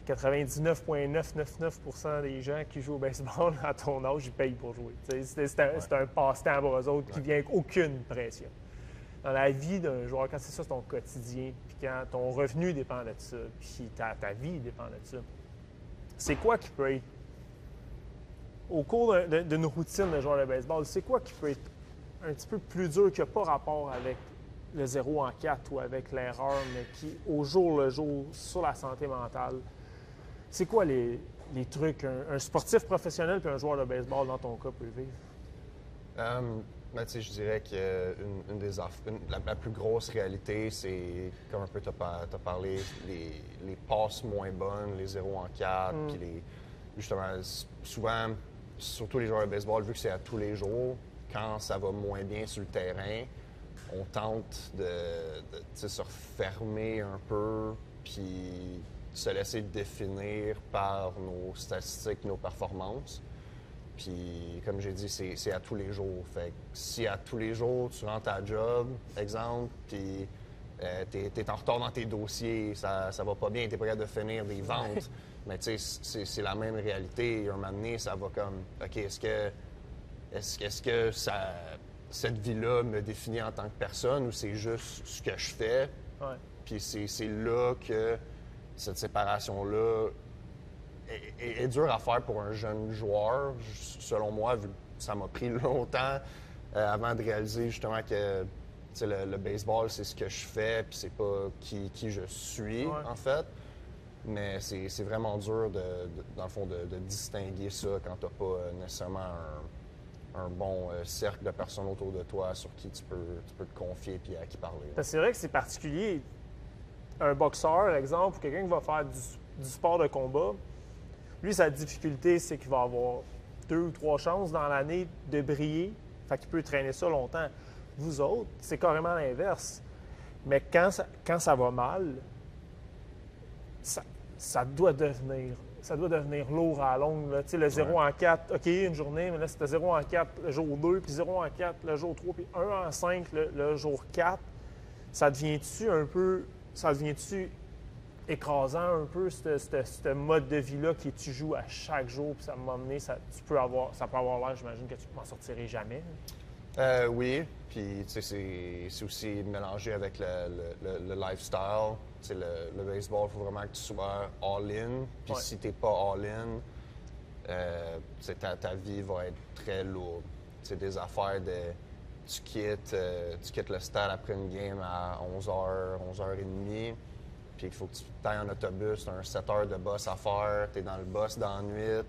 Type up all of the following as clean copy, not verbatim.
99,999% des gens qui jouent au baseball à ton âge, ils payent pour jouer. C'est un passe-temps pour eux autres qui vient avec aucune pression. Dans la vie d'un joueur, quand c'est ça, c'est ton quotidien, puis quand ton revenu dépend de ça, puis ta vie dépend de ça, c'est quoi qui peut être, au cours d'une routine de joueur de baseball, c'est quoi qui peut être un petit peu plus dur qui n'a pas rapport avec le 0 en 4 ou avec l'erreur, mais qui, au jour le jour, sur la santé mentale, c'est quoi les trucs un sportif professionnel puis un joueur de baseball, dans ton cas, peut vivre? Ben, je dirais que la plus grosse réalité, c'est, comme un peu tu as parlé, les passes moins bonnes, les 0 en 4, puis justement, souvent, surtout les joueurs de baseball, vu que c'est à tous les jours, quand ça va moins bien sur le terrain, on tente de se refermer un peu, puis se laisser définir par nos statistiques, nos performances. Puis, comme j'ai dit, c'est à tous les jours. Fait que si à tous les jours, tu rentres à job, exemple, puis t'es en retard dans tes dossiers, ça va pas bien, t'es pas capable de finir des ventes, mais tu sais, c'est la même réalité. Un moment donné, ça va comme, OK, est-ce que cette vie-là me définit en tant que personne ou c'est juste ce que je fais? Ouais. Puis c'est là que cette séparation-là est dur à faire pour un jeune joueur, selon moi, vu que ça m'a pris longtemps avant de réaliser justement que le baseball, c'est ce que je fais, puis c'est pas qui je suis, en fait. Mais c'est vraiment dur, dans le fond, de distinguer ça quand t'as pas nécessairement un bon cercle de personnes autour de toi sur qui tu peux te confier et à qui parler. Parce que c'est vrai que c'est particulier. Un boxeur, exemple, ou quelqu'un qui va faire du sport de combat, lui, sa difficulté, c'est qu'il va avoir 2 ou 3 chances dans l'année de briller. Fait qu'il peut traîner ça longtemps. Vous autres, c'est carrément l'inverse. Mais quand ça va mal, ça doit devenir lourd à la longue. Là. Le 0 en 4, OK, une journée, mais là, c'était 0 en 4 le jour 2, puis 0 en 4 le jour 3, puis 1 en 5 le jour 4. Ça devient-tu écrasant un peu, ce mode de vie-là que tu joues à chaque jour, puis ça m'a amené, ça peut avoir l'air, j'imagine, que tu ne m'en sortirais jamais. Oui, puis c'est aussi mélangé avec le lifestyle. Le baseball, il faut vraiment que tu sois all-in, puis si tu n'es pas all-in, ta vie va être très lourde. C'est des affaires de... Tu quittes le stade après une game à 11h, 11h30, puis il faut que tu ailles en autobus, tu as un 7 heures de bus à faire, tu es dans le bus dans la nuit,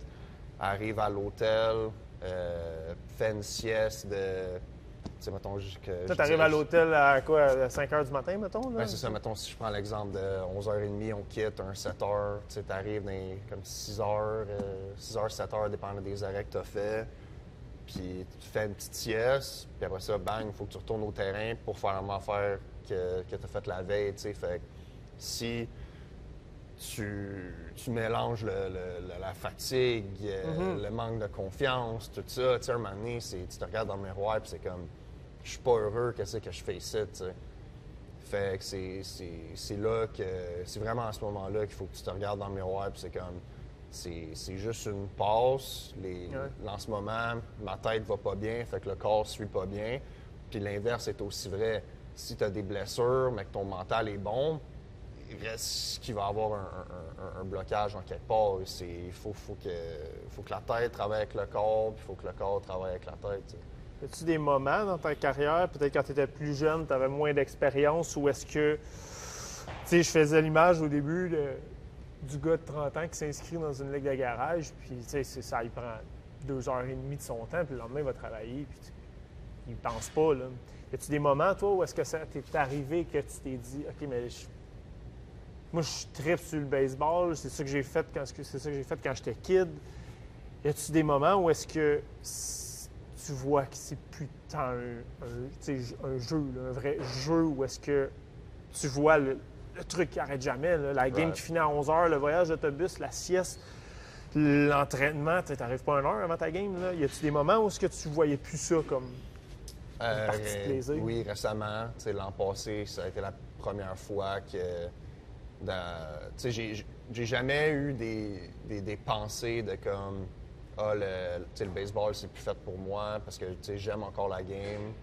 arrive à l'hôtel, fais une sieste de... Tu sais, mettons que... Toi, t'arrives à l'hôtel à quoi, à 5 h du matin, mettons? Oui, c'est ça. Mettons, si je prends l'exemple de 11h30, on quitte, un 7 h, tu sais, t'arrives dans comme 6 h, 7 h, dépendant des arrêts que tu as fait. Puis tu fais une petite sieste, puis après ça, bang, il faut que tu retournes au terrain pour faire la même affaire que tu as fait la veille, tu sais. Fait que si tu mélanges la fatigue, le manque de confiance, tout ça, tu sais, un moment donné, tu te regardes dans le miroir, puis c'est comme, je suis pas heureux, qu'est-ce que je fais ici, tu sais. Fait que c'est là que, c'est vraiment à ce moment-là qu'il faut que tu te regardes dans le miroir, puis c'est comme, c'est juste une passe. En ce moment, ma tête va pas bien, fait que le corps suit pas bien. Puis l'inverse est aussi vrai. Si tu as des blessures, mais que ton mental est bon, il reste qu'il va y avoir un blocage en quelque part. Il faut que la tête travaille avec le corps, puis il faut que le corps travaille avec la tête. T'sais. As-tu des moments dans ta carrière, peut-être quand tu étais plus jeune, tu avais moins d'expérience, ou est-ce que, tu sais, je faisais l'image au début du gars de 30 ans qui s'inscrit dans une ligue de garage, puis tu sais, ça, il prend 2h30 de son temps, puis le lendemain, il va travailler, puis il pense pas, là. Y a-tu des moments, toi, où est-ce que ça t'est arrivé que tu t'es dit, OK, mais moi, je tripe sur le baseball, c'est ça que j'ai fait quand j'étais kid. Y a-tu des moments où est-ce que tu vois que c'est plus tant un jeu, là, un vrai jeu, où est-ce que tu vois le truc qui n'arrête jamais, là, la game qui finit à 11 h, le voyage d'autobus, la sieste, l'entraînement, tu n'arrives pas 1 heure avant ta game. Là. Y a-tu des moments où est-ce que tu voyais plus ça comme une partie de plaisir? Oui, récemment. L'an passé, ça a été la première fois que... j'ai jamais eu des pensées de comme ah le baseball c'est plus fait pour moi parce que j'aime encore la game,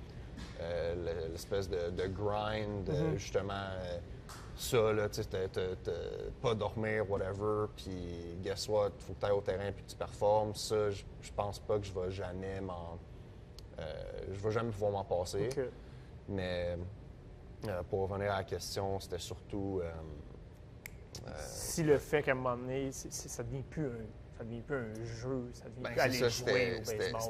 l'espèce de grind, justement ça là, tu sais, pas dormir whatever, puis guess what, faut que tu ailles au terrain puis que tu performes. Ça, je pense pas que je vais jamais pouvoir m'en passer. Okay. Mais pour revenir à la question, c'était surtout si le fait qu'à un moment donné, ça devient plus un jeu, ça devient plus aller ça, jouer au baseball.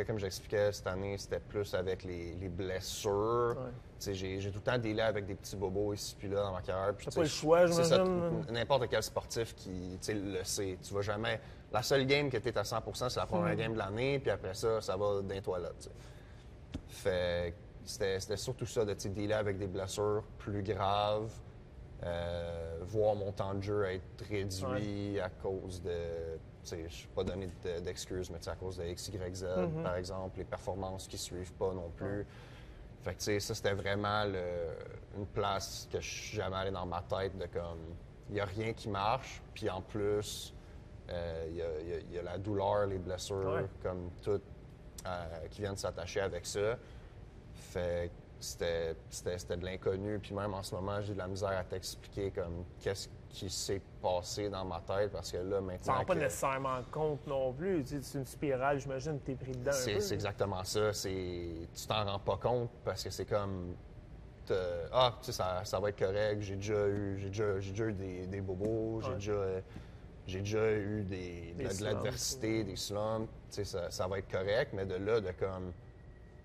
Comme j'expliquais cette année, c'était plus avec les blessures. Ouais. J'ai tout le temps dealé avec des petits bobos ici puis là dans ma carrière. T'as pas le choix, j'imagine. N'importe quel sportif qui le sait. Tu vas jamais. La seule game que tu es à 100%, c'est la première game de l'année, puis après ça va dans les toilettes. T'sais. Fait c'était surtout ça, de dealer avec des blessures plus graves. Voir mon temps de jeu être réduit à cause de, je ne vais pas donner d'excuses, mais à cause de X, Y, Z, par exemple, les performances qui ne suivent pas non plus. Fait que, ça, c'était vraiment une place que je suis jamais allé dans ma tête de comme, il n'y a rien qui marche, puis en plus, il y a la douleur, les blessures, comme tout, qui viennent s'attacher avec ça. Fait c'était de l'inconnu. Puis même en ce moment, j'ai de la misère à t'expliquer comme qu'est-ce qui s'est passé dans ma tête parce que là, maintenant. Ça ne rend pas nécessairement compte non plus. C'est une spirale, j'imagine, que tu es pris dedans. C'est exactement ça. Tu t'en rends pas compte parce que c'est comme. Ah, tu sais, ça va être correct. J'ai déjà eu des bobos. J'ai déjà eu de l'adversité, des slumps. Tu sais, ça va être correct, mais de là, de comme.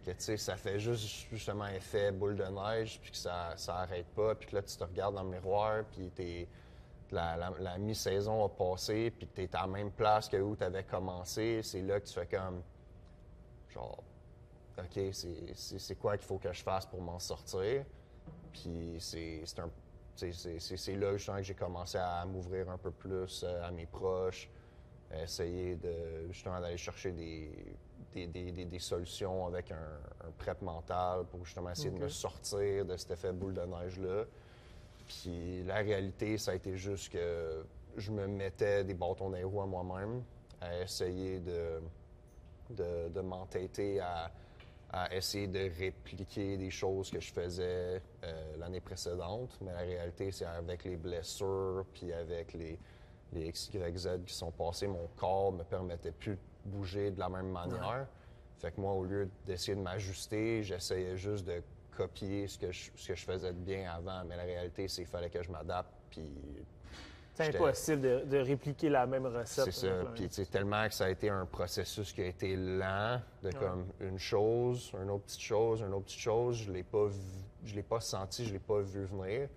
Que, tu sais, ça fait justement effet boule de neige, puis que ça arrête pas, puis que là, tu te regardes dans le miroir, puis la mi-saison a passé, puis que tu es à la même place que où tu avais commencé. C'est là que tu fais comme, genre, OK, c'est quoi qu'il faut que je fasse pour m'en sortir? Puis c'est là, justement, que j'ai commencé à m'ouvrir un peu plus à mes proches, essayer justement d'aller chercher des solutions avec un prep mental pour justement essayer de me sortir de cet effet boule de neige-là. Puis la réalité, ça a été juste que je me mettais des bâtons dans les roues à moi-même, à essayer de m'entêter à essayer de répliquer des choses que je faisais l'année précédente. Mais la réalité, c'est avec les blessures, puis avec les X, Y, Z qui sont passés, mon corps me permettait plus de bouger de la même manière. Fait que moi, au lieu d'essayer de m'ajuster, j'essayais juste de copier ce que je faisais de bien avant. Mais la réalité, c'est qu'il fallait que je m'adapte. Puis c'est impossible de répliquer la même recette. C'est ça. Puis tellement que ça a été un processus qui a été lent, de comme une chose, une autre petite chose, une autre petite chose. Je l'ai pas senti, je l'ai pas vu venir.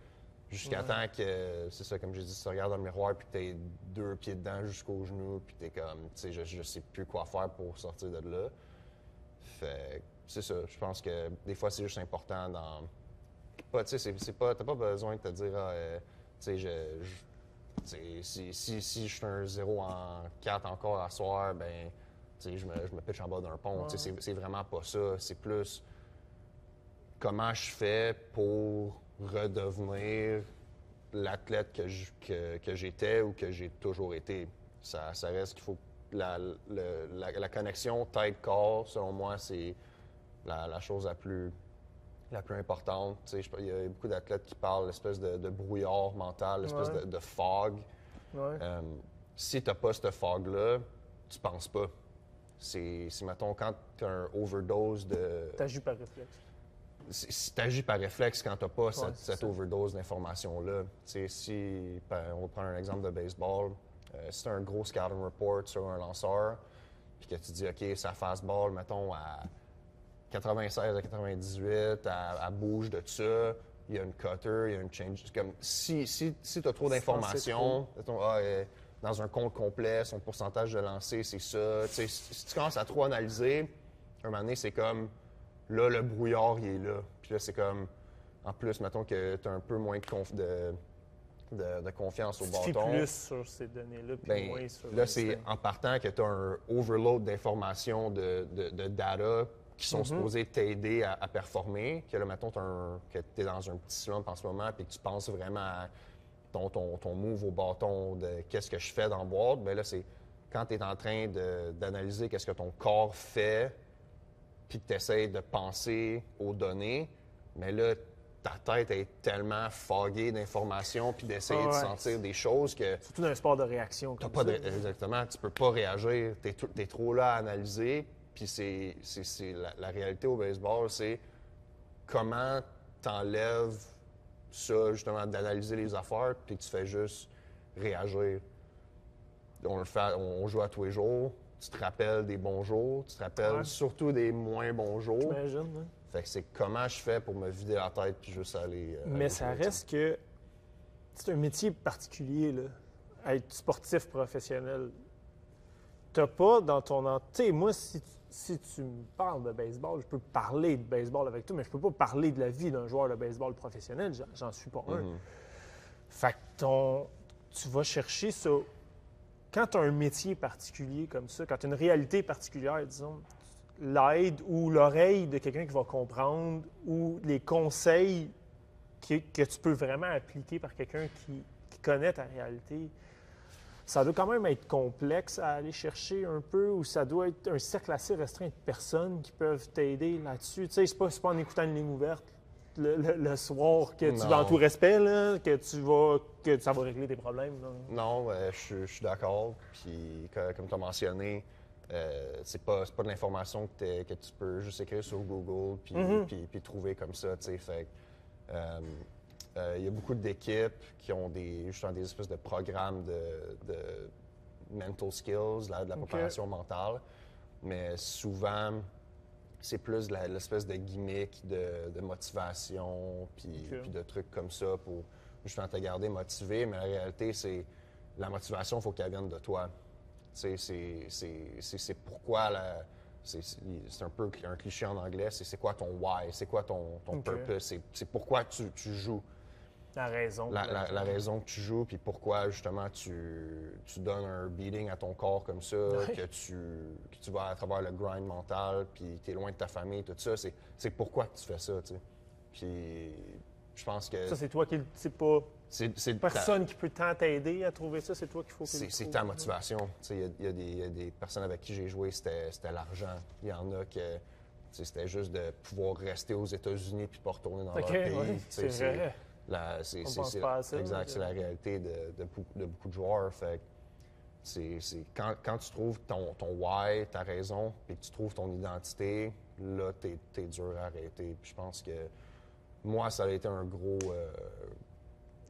Jusqu'à temps que, c'est ça, comme j'ai dit, tu te regardes dans le miroir, puis t'es 2 pieds dedans jusqu'aux genoux, puis t'es comme, tu sais, je sais plus quoi faire pour sortir de là. Fait c'est ça, je pense que des fois, c'est juste important dans. Tu sais, t'as pas besoin de te dire, tu sais, si je suis un 0 en 4 encore à soir, ben, tu sais, je me pitche en bas d'un pont. Tu sais, c'est vraiment pas ça. C'est plus comment je fais pour redevenir l'athlète que j'étais ou que j'ai toujours été. Ça reste qu'il faut la connexion tête-corps, selon moi, c'est la chose la plus importante. Il y a beaucoup d'athlètes qui parlent de l'espèce de brouillard mental, l'espèce de fog. Si tu n'as pas ce fog-là, tu penses pas. C'est mettons, quand tu as un overdose de... Tu agis par réflexe. Tu agis par réflexe quand tu n'as pas cette overdose d'informations-là. On va prendre un exemple de baseball. Si tu as un gros scouting report sur un lanceur, puis que tu dis, OK, sa fastball, mettons, à 96 à 98, elle bouge de ça, il y a une cutter, il y a une change. Comme, si tu as trop d'informations, dans un compte complet, son pourcentage de lancer, c'est ça. Si tu commences à trop analyser, un moment donné, c'est comme, là, le brouillard, il est là. Puis là, c'est comme, en plus, mettons que tu as un peu moins de confiance au bâton. Tu fais plus sur ces données-là, puis moins sur... Là, c'est en partant que tu as un overload d'informations, de data qui sont supposés t'aider à performer. Que là, mettons, que tu es dans un petit slump en ce moment, puis que tu penses vraiment à ton move au bâton de qu'est-ce que je fais dans la boîte, bien là, c'est quand tu es en train d'analyser qu'est-ce que ton corps fait, puis que tu essaies de penser aux données, mais là, ta tête est tellement foguée d'informations puis d'essayer de sentir des choses que... Surtout dans un sport de réaction comme ça. Exactement, tu peux pas réagir. Tu es trop là à analyser, puis c'est la réalité au baseball, c'est comment t'enlèves ça, justement, d'analyser les affaires, puis tu fais juste réagir. On joue à tous les jours. Tu te rappelles des bons jours, tu te rappelles surtout des moins bons jours. J'imagine, hein? Fait que c'est comment je fais pour me vider la tête puis juste aller... Mais ça reste que c'est un métier particulier, là, être sportif professionnel. T'as pas dans ton... Tu sais, moi, si tu me parles de baseball, je peux parler de baseball avec toi, mais je peux pas parler de la vie d'un joueur de baseball professionnel. J'en suis pas un. Fait que tu vas chercher ça... Quand tu as un métier particulier comme ça, quand tu as une réalité particulière, disons, l'aide ou l'oreille de quelqu'un qui va comprendre ou les conseils que tu peux vraiment appliquer par quelqu'un qui connaît ta réalité, ça doit quand même être complexe à aller chercher un peu ou ça doit être un cercle assez restreint de personnes qui peuvent t'aider là-dessus. Tu sais, c'est pas en écoutant une ligne ouverte le soir que tu vas en tout respect, là, que ça va régler tes problèmes. Là. Non, je suis d'accord. Puis, comme tu as mentionné, c'est pas de l'information que tu peux juste écrire sur Google puis trouver comme ça. Fait il y a beaucoup d'équipes qui ont justement des espèces de programmes de mental skills, de la préparation mentale. Mais souvent, c'est plus l'espèce de gimmick de motivation puis de trucs comme ça pour justement te garder motivé. Mais la réalité, c'est la motivation, il faut qu'elle vienne de toi. C'est pourquoi c'est un peu un cliché en anglais, c'est quoi ton why, c'est quoi ton purpose, c'est pourquoi tu joues. La raison. La raison que tu joues, puis pourquoi justement tu donnes un beating à ton corps comme ça, que tu vas à travers le grind mental, puis tu es loin de ta famille, tout ça, c'est pourquoi que tu fais ça, tu sais. Puis je pense que... Ça, c'est toi qui... C'est pas... C'est personne qui peut tant t'aider à trouver ça, c'est toi qu'il faut que c'est ta motivation. Il y a des personnes avec qui j'ai joué, c'était l'argent. Il y en a que c'était juste de pouvoir rester aux États-Unis puis pas retourner dans leur pays. Oui, c'est vrai. Exact, c'est la réalité de beaucoup de joueurs. Fait quand tu trouves ton why, ta raison, puis que tu trouves ton identité, là, t'es dur à arrêter. Puis je pense que moi, ça a été un gros...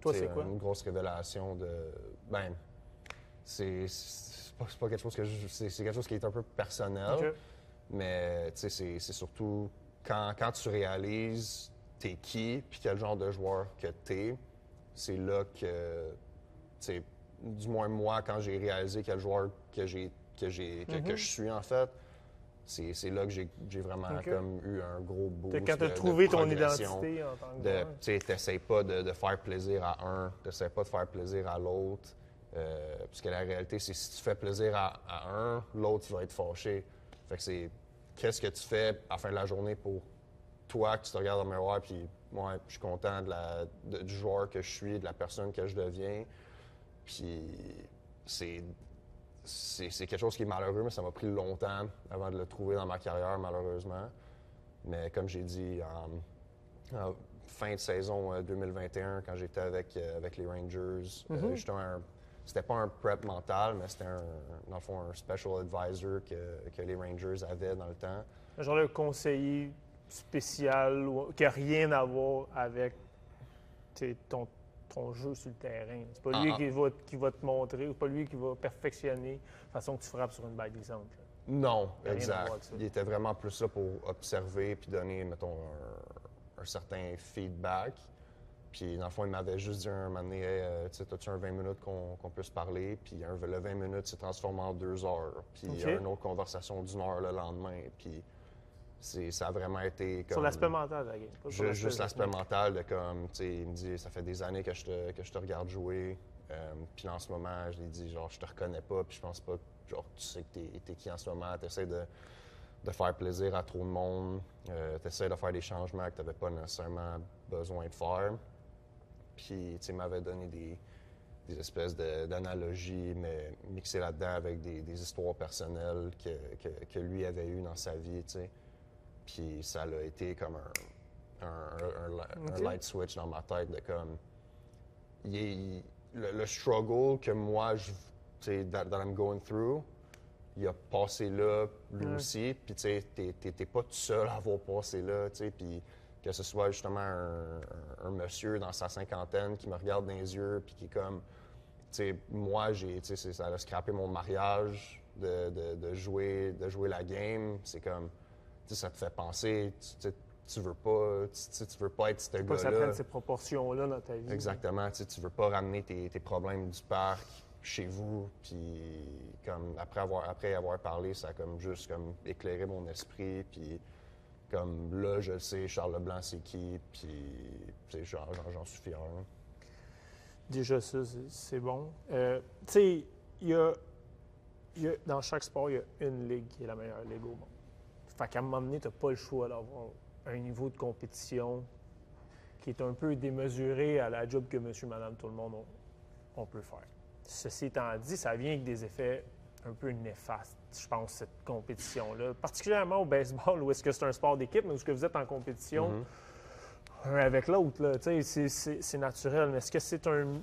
Toi, c'est quoi? Une grosse révélation de... Ben, c'est pas quelque chose que c'est quelque chose qui est un peu personnel, mais c'est surtout quand tu réalises t'es qui, puis quel genre de joueur que t'es, c'est là que, du moins moi, quand j'ai réalisé quel joueur que je suis en fait, c'est là que j'ai vraiment comme eu un gros boost quand tu as trouvé ton identité en tant que joueur. Tu n'essaies pas de faire plaisir à un, tu n'essaies pas de faire plaisir à l'autre, parce que la réalité, c'est si tu fais plaisir à un, l'autre va être fâché. Fait que c'est qu'est-ce que tu fais à la fin de la journée pour toi, que tu te regardes dans le miroir, puis moi, je suis content du joueur que je suis, de la personne que je deviens. Puis c'est quelque chose qui est malheureux, mais ça m'a pris longtemps avant de le trouver dans ma carrière, malheureusement. Mais comme j'ai dit, en fin de saison 2021, quand j'étais avec les Rangers, justement, c'était pas un prep mental, mais c'était dans le fond un special advisor que les Rangers avaient dans le temps. Un genre de conseiller spécial qui n'a rien à voir avec ton jeu sur le terrain. C'est pas lui qui va te montrer, ou pas lui qui va perfectionner la façon que tu frappes sur une balle glissante. Là. Non, exact. Il était vraiment plus là pour observer puis donner, mettons, un certain feedback. Puis, dans le fond, il m'avait juste dit un moment donné, as-tu un 20 minutes qu'on peut se parler? Puis, le 20 minutes s'est transformé en 2 heures. Puis, il y a une autre conversation d'1 heure le lendemain. Puis, ça a vraiment été comme... Sur l'aspect mental de la game. Juste l'aspect mental de comme, tu sais, il me dit, ça fait des années que je te regarde jouer. Puis en ce moment, je lui ai dit, genre, je te reconnais pas, puis je pense pas, genre, tu sais que t'es qui en ce moment. T'essaies de faire plaisir à trop de monde. T'essaies de faire des changements que t'avais pas nécessairement besoin de faire. Puis, tu sais, il m'avait donné des espèces d'analogies, mais mixées là-dedans avec des histoires personnelles que lui avait eues dans sa vie, tu sais. Puis ça a été comme un light switch dans ma tête de comme... le struggle que moi, tu sais, that I'm going through, il a passé là, lui aussi. Puis, tu sais, t'es pas tout seul à avoir passé là, tu sais. Puis, que ce soit justement un monsieur dans sa cinquantaine qui me regarde dans les yeux, puis qui est comme, tu sais, moi, ça a scrappé mon mariage de jouer la game. C'est comme, tu sais, ça te fait penser, tu veux pas être ce gars-là. Pas que ça prenne ces proportions-là dans ta vie. Exactement, tu veux pas ramener tes problèmes du parc chez vous, puis comme après avoir parlé, ça a comme juste comme éclairé mon esprit, puis comme là, je le sais, Charles Leblanc, c'est qui, puis j'en suis fier. Hein. Déjà, ça, c'est bon. Tu sais, dans chaque sport, il y a une ligue qui est la meilleure ligue au monde. Fait qu'à un moment donné, tu n'as pas le choix d'avoir un niveau de compétition qui est un peu démesuré à la job que monsieur, madame, tout le monde on peut faire. Ceci étant dit, ça vient avec des effets un peu néfastes, je pense, cette compétition-là. Particulièrement au baseball, où est-ce que c'est un sport d'équipe, mais où est-ce que vous êtes en compétition un avec l'autre. Là. C'est naturel. Mais est-ce que c'est un...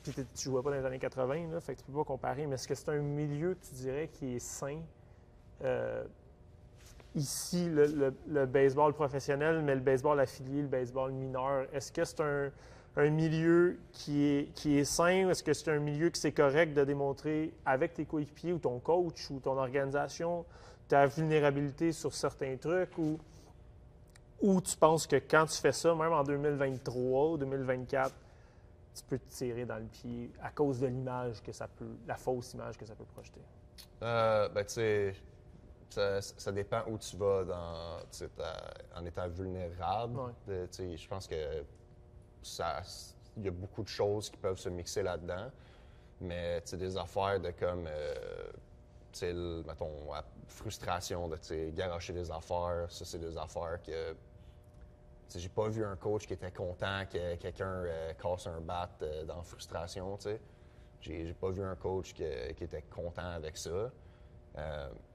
Puis tu ne jouais pas dans les années 80, là, fait que tu ne peux pas comparer, mais est-ce que c'est un milieu, tu dirais, qui est sain? Ici, le baseball professionnel, mais le baseball affilié, le baseball mineur, est-ce que c'est un milieu qui est sain? Est-ce que c'est un milieu que c'est correct de démontrer avec tes coéquipiers ou ton coach ou ton organisation ta vulnérabilité sur certains trucs? Ou tu penses que quand tu fais ça, même en 2023 ou 2024, tu peux te tirer dans le pied à cause de l'image que ça peut, la fausse image que ça peut projeter? Ben, tu sais, ça dépend où tu vas en étant vulnérable. Ouais. Je pense que il y a beaucoup de choses qui peuvent se mixer là-dedans, mais des affaires de comme, mettons, la frustration de garocher des affaires, ça, c'est des affaires que j'ai pas vu un coach qui était content que quelqu'un casse un bat dans la frustration. J'ai pas vu un coach qui était content avec ça.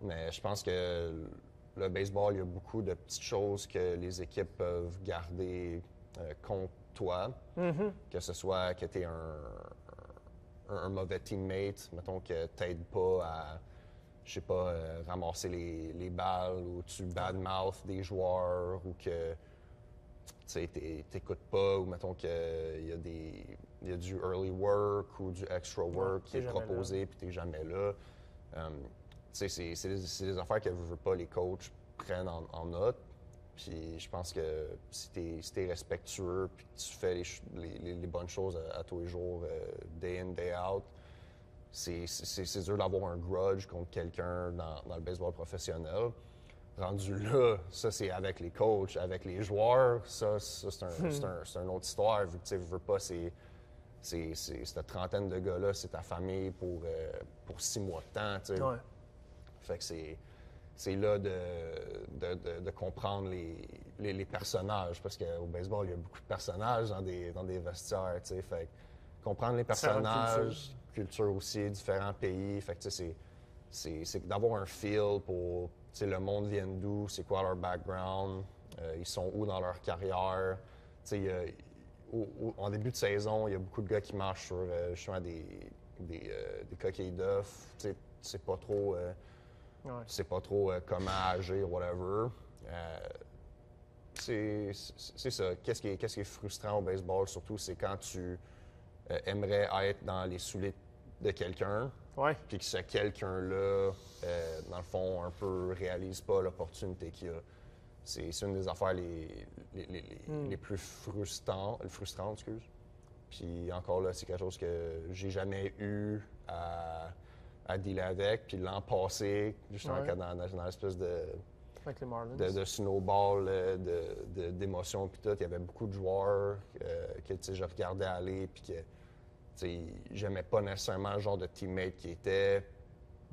Mais je pense que le baseball, il y a beaucoup de petites choses que les équipes peuvent garder contre toi. Que ce soit que tu es un mauvais teammate, mettons que t'aides pas à, je sais pas, ramasser les balles, ou tu badmouth des joueurs, ou que t'écoutes pas, ou mettons qu'il y a du early work ou du extra work qui est proposé, puis t'es jamais là. C'est des affaires que veux pas les coachs prennent en note. Puis je pense que si t'es respectueux, puis que tu fais les bonnes choses à tous les jours, day in, day out, c'est dur d'avoir un grudge contre quelqu'un dans le baseball professionnel. Rendu là, ça, c'est avec les coachs, avec les joueurs. Ça c'est une autre histoire. Vu que tu veux pas, cette trentaine de gars-là, c'est ta famille pour 6 mois de temps. T'sais. Ouais. Fait que c'est là de comprendre les personnages, parce qu'au baseball, il y a beaucoup de personnages dans des vestiaires. T'sais. Fait que comprendre les personnages, culture aussi, différents pays. Fait que c'est d'avoir un feel pour... le monde vient d'où, c'est quoi leur background, ils sont où dans leur carrière. En début de saison, il y a beaucoup de gars qui marchent sur justement des coquilles d'œufs. C'est pas trop, comment agir, whatever. C'est ça. Qu'est-ce qui est frustrant au baseball, surtout, c'est quand tu aimerais être dans les souliers de quelqu'un. Ouais. Puis que ce quelqu'un-là, dans le fond, un peu réalise pas l'opportunité qu'il a. C'est une des affaires les plus frustrantes, excuse. Puis encore là, c'est quelque chose que j'ai jamais eu à dealer avec. Puis l'an passé, justement, dans l'espèce avec les Marlins. de snowball, d'émotions, puis tout, il y avait beaucoup de joueurs que je regardais aller, puis que j'aimais pas nécessairement le genre de teammate qui était,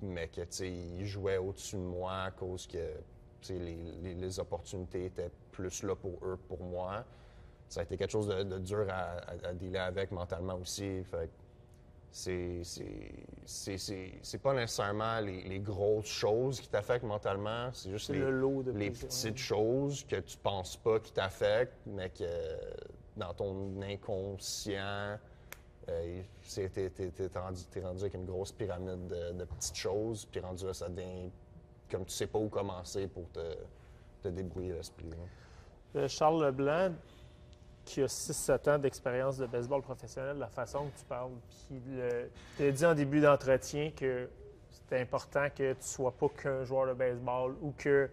mais que il jouait au-dessus de moi à cause que les opportunités étaient plus là pour eux, pour moi. Ça a été quelque chose de dur à dealer avec mentalement aussi. Fait c'est pas nécessairement les grosses choses qui t'affectent mentalement, c'est juste le lot de les plaisir, petites choses que tu penses pas qui t'affectent, mais que dans ton inconscient, t'es rendu avec une grosse pyramide de petites choses, puis rendu là, ça devient comme tu sais pas où commencer pour te débrouiller l'esprit. Charles Leblanc, qui a 6-7 ans d'expérience de baseball professionnel, la façon que tu parles, puis tu as dit en début d'entretien que c'était important que tu ne sois pas qu'un joueur de baseball ou que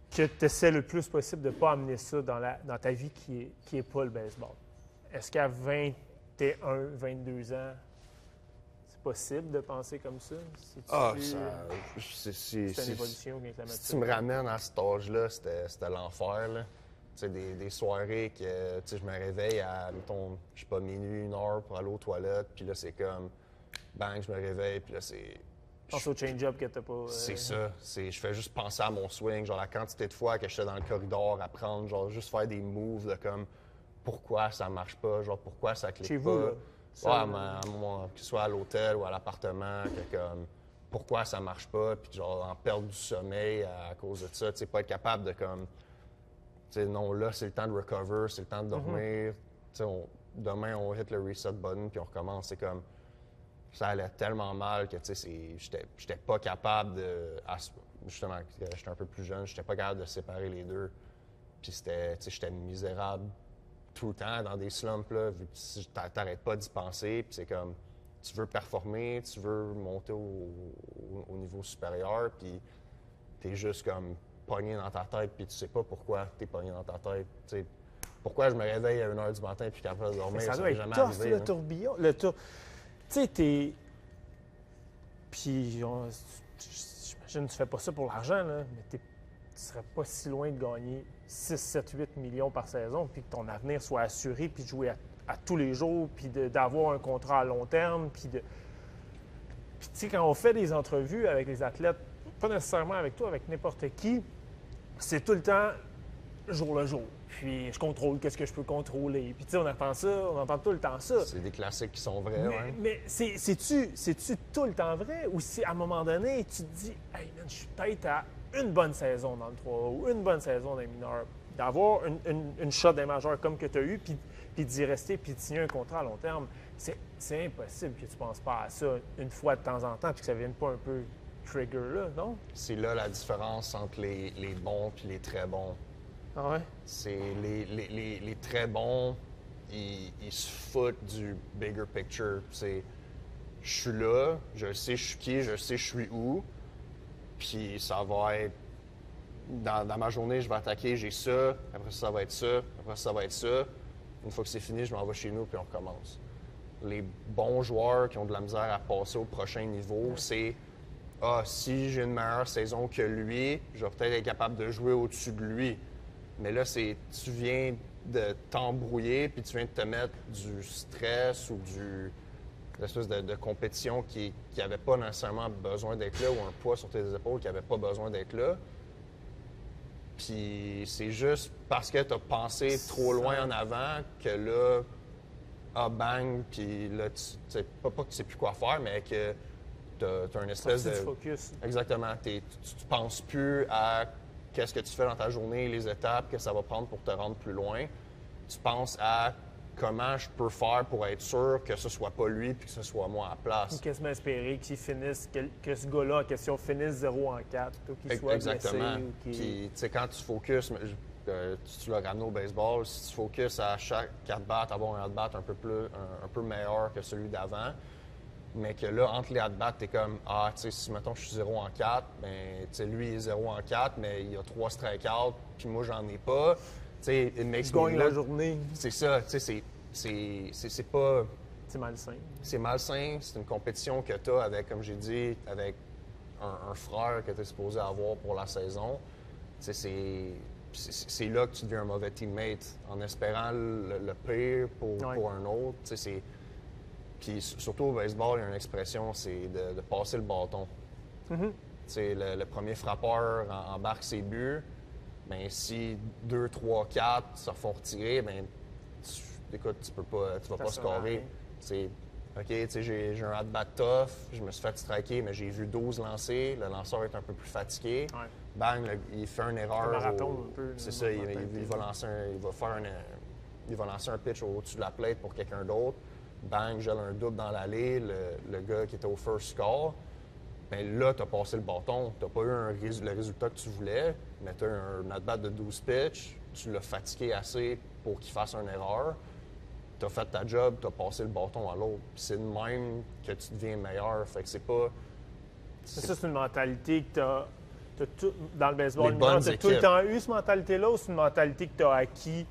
tu essaies le plus possible de ne pas amener ça dans ta vie qui est pas le baseball. Est-ce qu'à 21, 22 ans, c'est possible de penser comme ça? C'est une évolution qui est si tu me ramènes à cet âge-là, c'était l'enfer, là. Tu sais, des soirées que je me réveille à, mettons, je sais pas, minuit, 1 heure pour aller aux toilettes, puis là, c'est comme, bang, je me réveille, puis là, c'est... Pense au change-up que t'as pas... C'est ça. Je fais juste penser à mon swing, genre la quantité de fois que j'étais dans le corridor à prendre, genre juste faire des moves de comme, pourquoi ça marche pas, genre pourquoi ça clique Chez pas. vous, là? Que ce soit à l'hôtel ou à l'appartement, que comme, pourquoi ça marche pas, puis genre en perdre du sommeil à cause de ça, tu sais, pas être capable de comme... T'sais, non, là, c'est le temps de recover, c'est le temps de dormir. Demain, on hit le reset button puis on recommence. C'est comme... Ça allait tellement mal que j'étais pas capable de... Justement, j'étais un peu plus jeune, j'étais pas capable de séparer les deux. Puis j'étais misérable tout le temps dans des slumps, là, vu que t'arrêtes pas d'y penser. Puis c'est comme, tu veux performer, tu veux monter au niveau supérieur, puis t'es juste comme... pogné dans ta tête, puis tu sais pas pourquoi t'es pogné dans ta tête. T'sais, pourquoi je me réveille à 1h du matin puis capable de dormir, ça doit être jamais tough, arrivé. le tourbillon. Tu sais, t'es... Puis, j'imagine que tu fais pas ça pour l'argent, là, mais tu serais pas si loin de gagner 6, 7, 8 millions par saison, puis que ton avenir soit assuré, puis de jouer à tous les jours, puis d'avoir un contrat à long terme, puis tu sais, quand on fait des entrevues avec les athlètes, pas nécessairement avec toi, avec n'importe qui, c'est tout le temps jour le jour. Puis je contrôle qu'est-ce que je peux contrôler. Puis tu sais, on entend tout le temps ça. C'est des classiques qui sont vrais, ouais. Mais c'est-tu tout le temps vrai? Ou si à un moment donné, tu te dis, hey man, je suis peut-être à une bonne saison dans le 3 ou une bonne saison dans les mineurs, d'avoir une shot des majeurs comme que tu as eu, puis d'y rester, puis de signer un contrat à long terme, c'est impossible que tu ne penses pas à ça une fois de temps en temps, puis que ça ne vienne pas un peu trigger là, non? C'est là la différence entre les bons et les très bons. Ah ouais? C'est les très bons, ils se foutent du bigger picture. C'est, je suis là, je sais je suis qui, je sais je suis où, puis ça va être... Dans ma journée, je vais attaquer, j'ai ça, après ça va être ça, après ça va être ça. Une fois que c'est fini, je m'en vais chez nous, puis on recommence. Les bons joueurs qui ont de la misère à passer au prochain niveau, c'est... si j'ai une meilleure saison que lui, je vais peut-être être capable de jouer au-dessus de lui. Mais là, tu viens de t'embrouiller, puis tu viens de te mettre du stress ou l'espèce de compétition qui n'avait pas nécessairement besoin d'être là, ou un poids sur tes épaules qui n'avait pas besoin d'être là. Puis c'est juste parce que tu as pensé trop loin en avant que là, bang, puis là, pas que tu sais plus quoi faire, mais que tu as une espèce de... focus. Exactement. Tu penses plus à qu'est-ce que tu fais dans ta journée, les étapes que ça va prendre pour te rendre plus loin. Tu penses à comment je peux faire pour être sûr que ce soit pas lui puis que ce soit moi à la place. Ou quasiment espérer qu'il finisse, que ce gars-là en question finisse 0 en 4, qu'il soit exactement. blessé. Puis, tu sais, quand tu focuses, tu l'as ramené au baseball, si tu focuses à chaque 4 battes, avoir un at-bat un peu meilleur que celui d'avant, mais que là, entre les at-bats, t'es comme, tu sais, si, mettons, je suis 0 en 4, ben, tu sais, lui, il est 0 en 4, mais il a 3 strikeouts, puis moi, j'en ai pas. Tu sais, it makes me gagne la journée. C'est ça, tu sais, c'est pas... C'est malsain. C'est malsain, c'est une compétition que tu as avec, comme j'ai dit, avec un frère que tu es supposé avoir pour la saison. Tu sais, c'est là que tu deviens un mauvais teammate, en espérant le pire pour un autre. Tu sais, puis surtout au baseball, il y a une expression, c'est de passer le bâton. Mm-hmm. Le premier frappeur embarque ses buts. Bien, si 2, 3, 4 se font retirer, bien, écoute, tu vas pas scorer. OK, tu sais, j'ai un at-bat tough, je me suis fait striker, mais j'ai vu 12 lancers, le lanceur est un peu plus fatigué. Ouais. Bang, il fait une erreur. Un marathon, un peu. C'est ça, il va lancer il va lancer un pitch au-dessus de la plate pour quelqu'un d'autre. Bang, gèle un double dans l'allée, le gars qui était au first score. Bien là, tu as passé le bâton. Tu n'as pas eu le résultat que tu voulais, mais tu as eu un at-bat de 12 pitch. Tu l'as fatigué assez pour qu'il fasse une erreur. Tu as fait ta job, tu as passé le bâton à l'autre. Puis c'est de même que tu deviens meilleur. Fait que c'est pas. Ça, c'est une mentalité que tu as dans le baseball. Les bonnes Tu as tout le équipes. temps eu, cette mentalité-là, ou c'est une mentalité que tu as acquis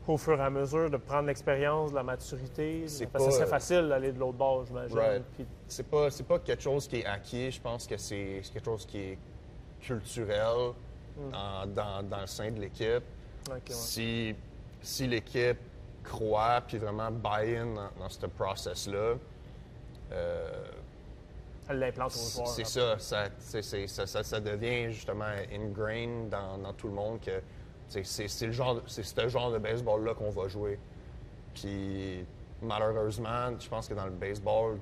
au fur et à mesure de prendre l'expérience, de la maturité? C'est Parce que pas- ça serait facile d'aller de l'autre bord, j'imagine. Right. Puis- C'est pas quelque chose qui est acquis. Je pense que c'est quelque chose qui est culturel dans le sein de l'équipe. OK, ouais. Si l'équipe croit puis vraiment buy-in dans ce process-là, Elle l'implante aux joueurs. c'est ça. Ça devient justement ingrained dans tout le monde que c'est ce genre de baseball-là qu'on va jouer. Puis malheureusement, je pense que dans le baseball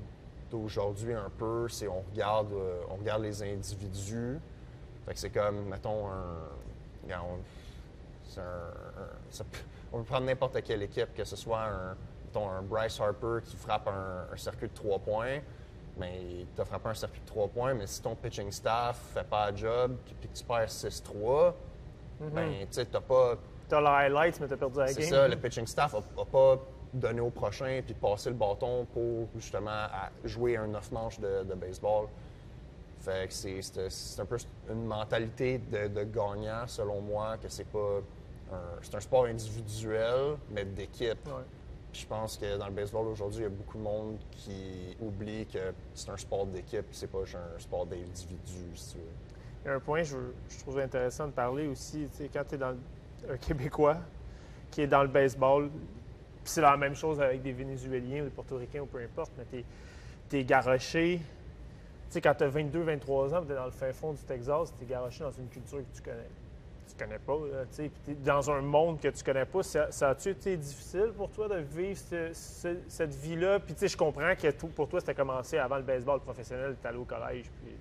d'aujourd'hui un peu, c'est on regarde les individus. Fait que c'est comme, mettons, on peut prendre n'importe quelle équipe, que ce soit un Bryce Harper qui frappe un circuit de 3 points, mais tu as frappé un circuit de 3 points, mais si ton pitching staff fait pas le job puis que tu perds 6-3, ben tu sais, t'as pas. Tu as le highlight, mais tu as perdu la game. C'est ça, le pitching staff n'a pas donné au prochain puis passé le bâton pour justement jouer un 9 manches de baseball. Fait que c'est un peu une mentalité de gagnant, selon moi, que c'est pas c'est un sport individuel, mais d'équipe. Ouais. Puis je pense que dans le baseball aujourd'hui, il y a beaucoup de monde qui oublie que c'est un sport d'équipe, c'est pas juste un sport d'individu, si tu veux. Il y a un point, je trouve intéressant de parler aussi, tu sais, quand tu es un Québécois qui est dans le baseball, puis c'est la même chose avec des Vénézuéliens ou des Portoricains ou peu importe, mais tu es garoché. Tu sais, quand tu as 22, 23 ans, tu es dans le fin fond du Texas, tu es garoché dans une culture que tu connais pas, là, tu sais, puis tu es dans un monde que tu connais pas. Ça a-tu été difficile pour toi de vivre cette vie-là? Puis tu sais, je comprends que pour toi, c'était commencé avant le baseball professionnel, tu es allé au collège, puis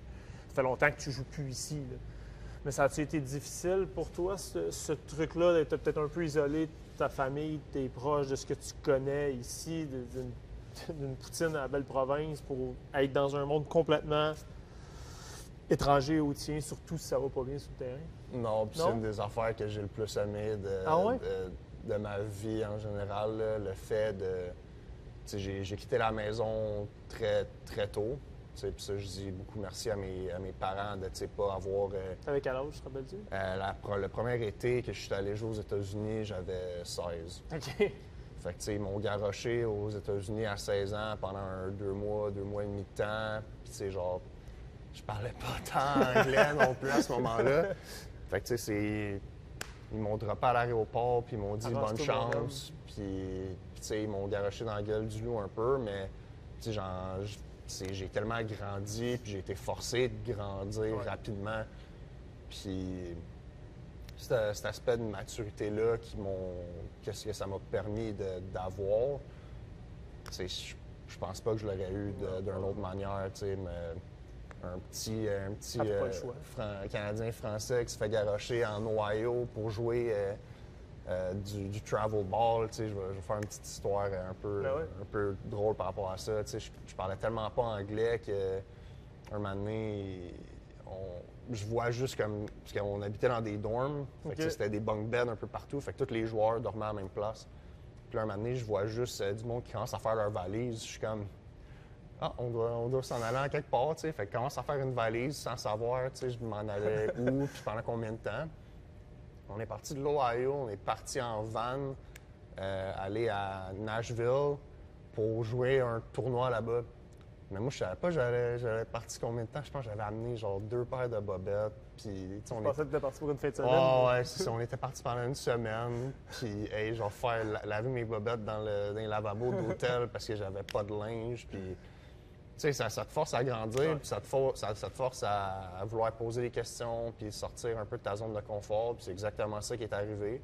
ça fait longtemps que tu joues plus ici, là. Mais ça a-tu été difficile pour toi, ce truc-là, d'être peut-être un peu isolé de ta famille, de tes proches, de ce que tu connais ici, d'une poutine à la belle province, pour être dans un monde complètement étranger au tien, surtout si ça va pas bien sur le terrain? Non, puis Non? c'est une des affaires que j'ai le plus aimé Ah ouais? de ma vie en général, là, le fait de. Tu sais, j'ai quitté la maison très, très tôt. Tu sais, puis ça, je dis beaucoup merci à mes parents de, tu sais, pas avoir. Avec quel âge, te rappelles-tu? Le premier été que je suis allé jouer aux États-Unis, j'avais 16. OK. Fait que, tu sais, ils m'ont garoché aux États-Unis à 16 ans pendant 2 mois et demi de temps. Puis, tu sais, genre, je parlais pas tant anglais non plus à ce moment-là. Fait que, tu sais, ils m'ont droppé à l'aéroport, puis ils m'ont dit bonne chance. Puis, tu sais, ils m'ont garoché dans la gueule du loup un peu, mais, tu sais, j'ai tellement grandi, puis j'ai été forcé de grandir rapidement. Puis, cet aspect de maturité-là qu'est-ce que ça m'a permis d'avoir, je pense pas que je l'aurais eu d'une autre manière, tu sais, un petit Canadien français qui se fait garrocher en Ohio pour jouer du travel ball, tu sais, je vais faire une petite histoire un peu drôle par rapport à ça, tu sais, je parlais tellement pas anglais qu'un moment donné, je vois juste comme. Parce qu'on habitait dans des dorms. Fait que c'était des bunk beds un peu partout. Fait que tous les joueurs dormaient à la même place. Puis là, un moment donné, je vois juste du monde qui commence à faire leur valise. Je suis comme. Ah, on doit s'en aller en quelque part, tu sais. Fait que commence à faire une valise sans savoir, tu sais, je m'en allais où, puis pendant combien de temps. On est parti de l'Ohio, on est parti en van, aller à Nashville pour jouer un tournoi là-bas. Mais moi, je savais pas j'allais partir combien de temps. Je pense que j'avais amené genre 2 paires de bobettes. Puis, Tu pensais que tu étais parti pour une fin de semaine? Oh, ouais, c'est ça. On était parti pendant une semaine. Puis, hey, genre, laver mes bobettes dans les lavabos d'hôtel parce que j'avais pas de linge. Puis, tu sais, ça te force à grandir. Puis, ça te force à vouloir poser des questions. Puis, sortir un peu de ta zone de confort. Puis, c'est exactement ça qui est arrivé.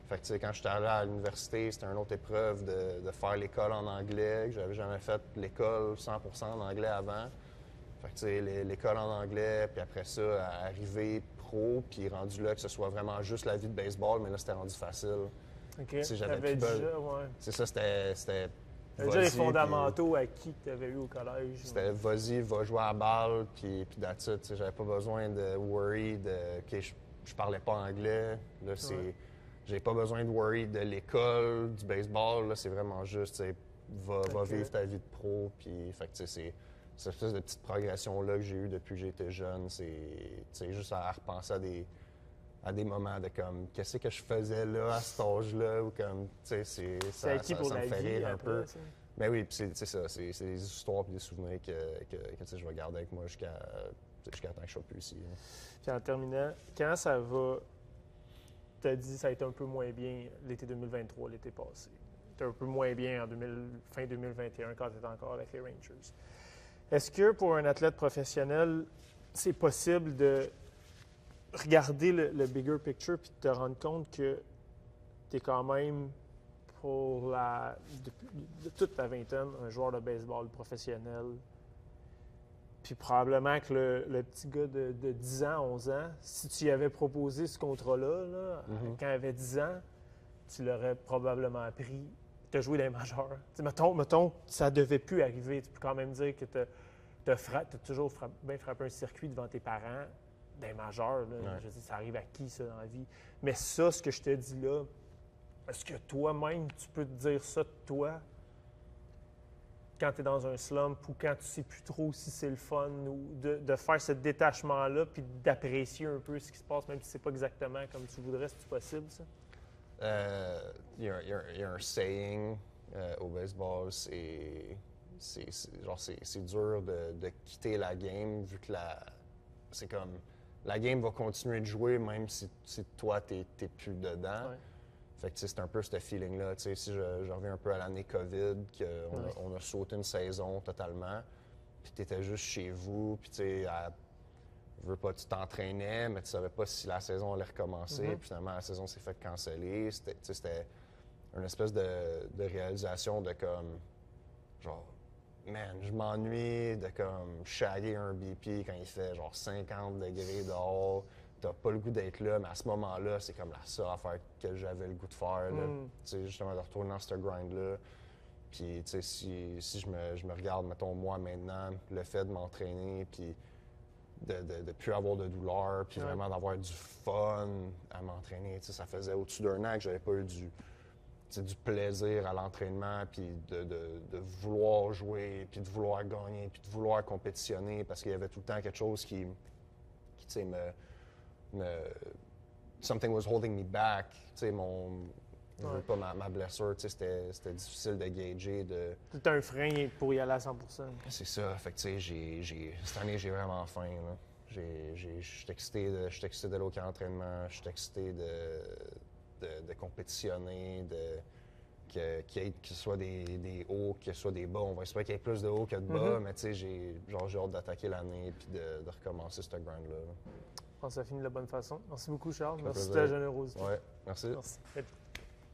Fait que, tu sais, quand j'étais allé à l'université, c'était une autre épreuve de faire l'école en anglais, que j'avais jamais fait l'école 100% en anglais avant. Fait que, tu sais, l'école en anglais, puis après ça, arriver pro, puis rendu là, que ce soit vraiment juste la vie de baseball, mais là, c'était rendu facile. OK. Tu sais, j'avais T'avais plus déjà, ouais. C'est ça, c'était T'avais déjà les vas-y, fondamentaux acquis que tu avais eu au collège. C'était vas-y, va jouer à la balle, puis that's it. Tu sais, j'avais pas besoin de worry de OK, je parlais pas anglais. Là, c'est. Ouais. J'ai pas besoin de worry de l'école, du baseball. Là, c'est vraiment juste, tu sais, va Ok. vivre ta vie de pro. Puis, fait que, tu sais, c'est cette espèce de petite progression-là que j'ai eue depuis que j'étais jeune. C'est, tu sais, juste à repenser à des moments de comme, qu'est-ce que je faisais là, à cet âge-là, ou comme, tu sais, C'est acquis pour ça la me fait vie rire un après, peu. ça. Mais oui, puis c'est ça, c'est des histoires et des souvenirs que tu sais, je vais garder avec moi jusqu'à temps que je sois plus ici. Là. Puis en terminant, quand ça va, tu as dit que ça a été un peu moins bien l'été 2023, l'été passé. C'était un peu moins bien en fin 2021 quand tu étais encore avec les Rangers. Est-ce que pour un athlète professionnel, c'est possible de regarder le bigger picture puis de te rendre compte que tu es quand même, de toute ta vingtaine, un joueur de baseball professionnel? Puis probablement que le petit gars de 10 ans, 11 ans, si tu lui avais proposé ce contrat-là, là, quand il avait 10 ans, tu l'aurais probablement pris. Tu as joué dans les majeurs. T'sais, mettons, ça devait plus arriver. Tu peux quand même dire que tu as toujours bien frappé un circuit devant tes parents dans les majeurs. Là. Ouais. Je veux dire, ça arrive à qui, ça, dans la vie? Mais ça, ce que je te dis là, est-ce que toi-même, tu peux te dire ça de toi quand tu es dans un slump ou quand tu sais plus trop si c'est le fun ou de faire ce détachement-là puis d'apprécier un peu ce qui se passe, même si c'est pas exactement comme tu voudrais, c'est possible, ça? Il y a un saying au baseball, c'est dur de quitter la game vu que c'est comme la game va continuer de jouer même si toi t'es plus dedans. Ouais. Fait que c'est un peu ce feeling-là. Si je reviens un peu à l'année COVID, qu'on a sauté une saison totalement, puis tu étais juste chez vous, puis tu sais, veux pas, tu t'entraînais, mais tu savais pas si la saison allait recommencer. Puis finalement, la saison s'est faite canceller. C'était une espèce de réalisation de comme, genre, man, je m'ennuie de comme shaguer un BP quand il fait genre 50 degrés dehors. T'as pas le goût d'être là, mais à ce moment-là, c'est comme la seule affaire que j'avais le goût de faire. Là. Tu sais, justement, de retourner dans ce grind-là. Puis, tu sais, si je me regarde, mettons, moi, maintenant, le fait de m'entraîner, puis de plus avoir de douleur, puis vraiment d'avoir du fun à m'entraîner, tu sais, ça faisait au-dessus d'un an que j'avais pas eu du plaisir à l'entraînement, puis de vouloir jouer, puis de vouloir gagner, puis de vouloir compétitionner, parce qu'il y avait tout le temps quelque chose qui tu sais, something was holding me back. Tu sais, pas ma blessure, tu sais, c'était difficile de gager. C'est un frein pour y aller à 100 C'est ça. Fait que, tu sais, cette année, j'ai vraiment faim. Là. Je suis excité d'aller au camp d'entraînement. Je suis excité de compétitionner, que ce soit des hauts, que ce soit des bas. On va espérer qu'il y ait plus de hauts que de bas, mais tu sais, j'ai hâte d'attaquer l'année et de recommencer ce grind-là. Je pense que ça finit de la bonne façon. Merci beaucoup, Charles. Ça fait Merci de plaisir. ta générosité. Ouais, merci. Merci.